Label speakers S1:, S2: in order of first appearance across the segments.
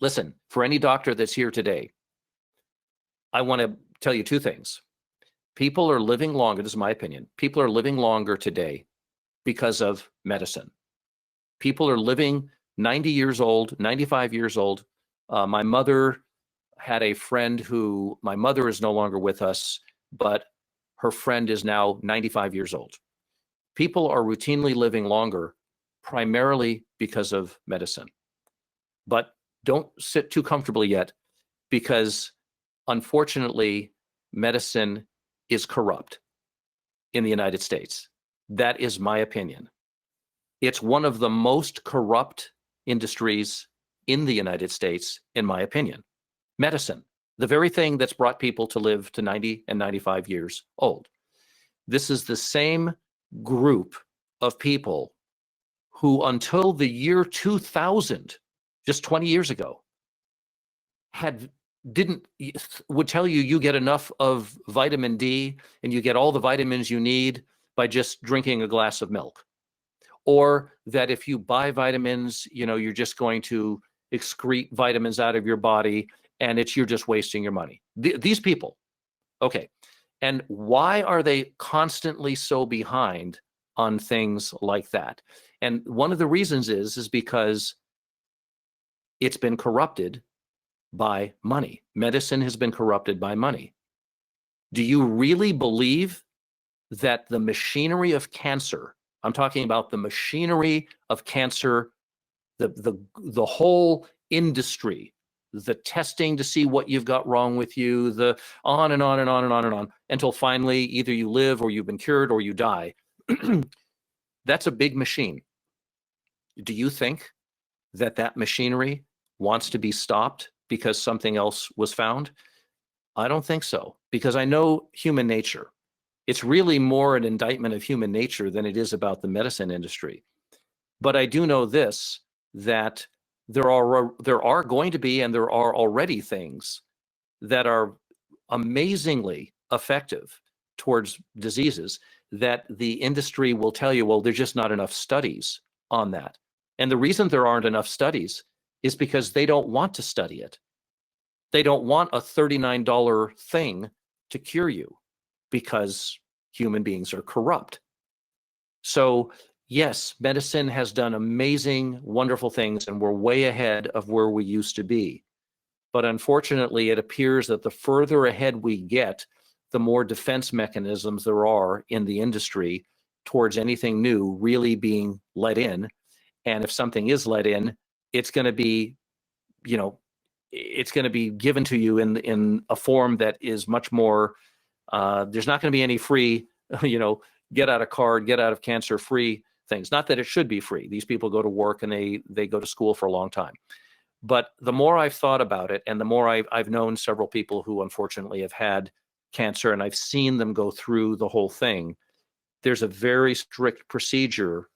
S1: Listen, for any doctor that's here today, I want to tell you two things. People are living longer, this is my opinion, people are living longer today because of medicine. People are living 90 years old, 95 years old. My mother had a friend who, my mother is no longer with us, but her friend is now 95 years old. People are routinely living longer primarily because of medicine. But don't sit too comfortably yet, because unfortunately, medicine is corrupt in the United States. That is my opinion. It's one of the most corrupt industries in the United States, in my opinion. Medicine, the very thing that's brought people to live to 90 and 95 years old. This is the same group of people who, until the year 2000, just 20 years ago, would tell you you get enough of vitamin D and you get all the vitamins you need by just drinking a glass of milk. Or that if you buy vitamins, you're just going to excrete vitamins out of your body and you're just wasting your money. These people, okay. And why are they constantly so behind on things like that? And one of the reasons is because it's been corrupted by money. Medicine has been corrupted by money. Do you really believe that the machinery of cancer, I'm talking about the machinery of cancer, the whole industry, the testing to see what you've got wrong with you, the on and on and on and on and on, until finally either you live or you've been cured or you die. That's a big machine. Do you think that machinery wants to be stopped because something else was found? I don't think so, because I know human nature. It's really more an indictment of human nature than it is about the medicine industry. But I do know this, that there are going to be, and there are already, things that are amazingly effective towards diseases that the industry will tell you, well, there's just not enough studies on that. And the reason there aren't enough studies is because they don't want to study it. They don't want a $39 thing to cure you, because human beings are corrupt. So yes, medicine has done amazing, wonderful things, and we're way ahead of where we used to be. But unfortunately, it appears that the further ahead we get, the more defense mechanisms there are in the industry towards anything new really being let in. And if something is let in, it's going to be, it's going to be given to you in a form that is much more, there's not going to be any free, get out of cancer free things. Not that it should be free. These people go to work and they go to school for a long time. But the more I've thought about it, and the more I've known several people who unfortunately have had cancer, and I've seen them go through the whole thing, there's a very strict procedure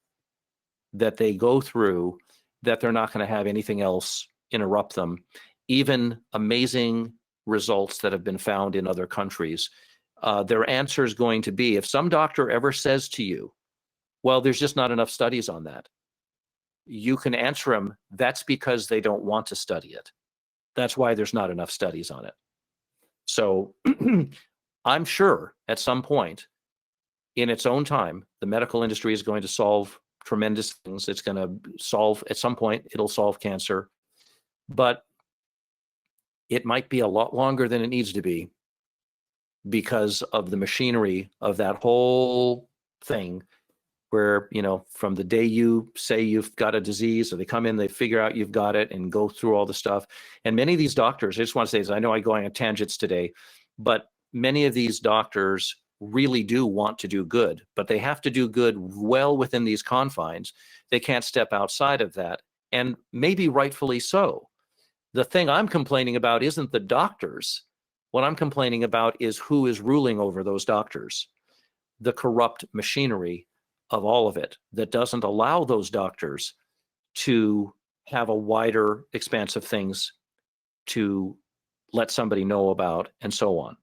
S1: that they go through that they're not going to have anything else interrupt them. Even amazing results that have been found in other countries, their answer is going to be, if some doctor ever says to you, well, there's just not enough studies on that, you can answer them, that's because they don't want to study it. That's why there's not enough studies on it. So I'm sure at some point in its own time, the medical industry is going to solve tremendous things. It's going to solve, at some point, it'll solve cancer. But it might be a lot longer than it needs to be, because of the machinery of that whole thing, where, from the day you say you've got a disease, or they come in, they figure out you've got it and go through all the stuff. And many of these doctors, I just want to say this, I know I'm going on tangents today, but many of these doctors really do want to do good, but they have to do good well within these confines. They can't step outside of that, and maybe rightfully so. The thing I'm complaining about isn't the doctors. What I'm complaining about is who is ruling over those doctors, the corrupt machinery of all of it that doesn't allow those doctors to have a wider expanse of things to let somebody know about, and so on.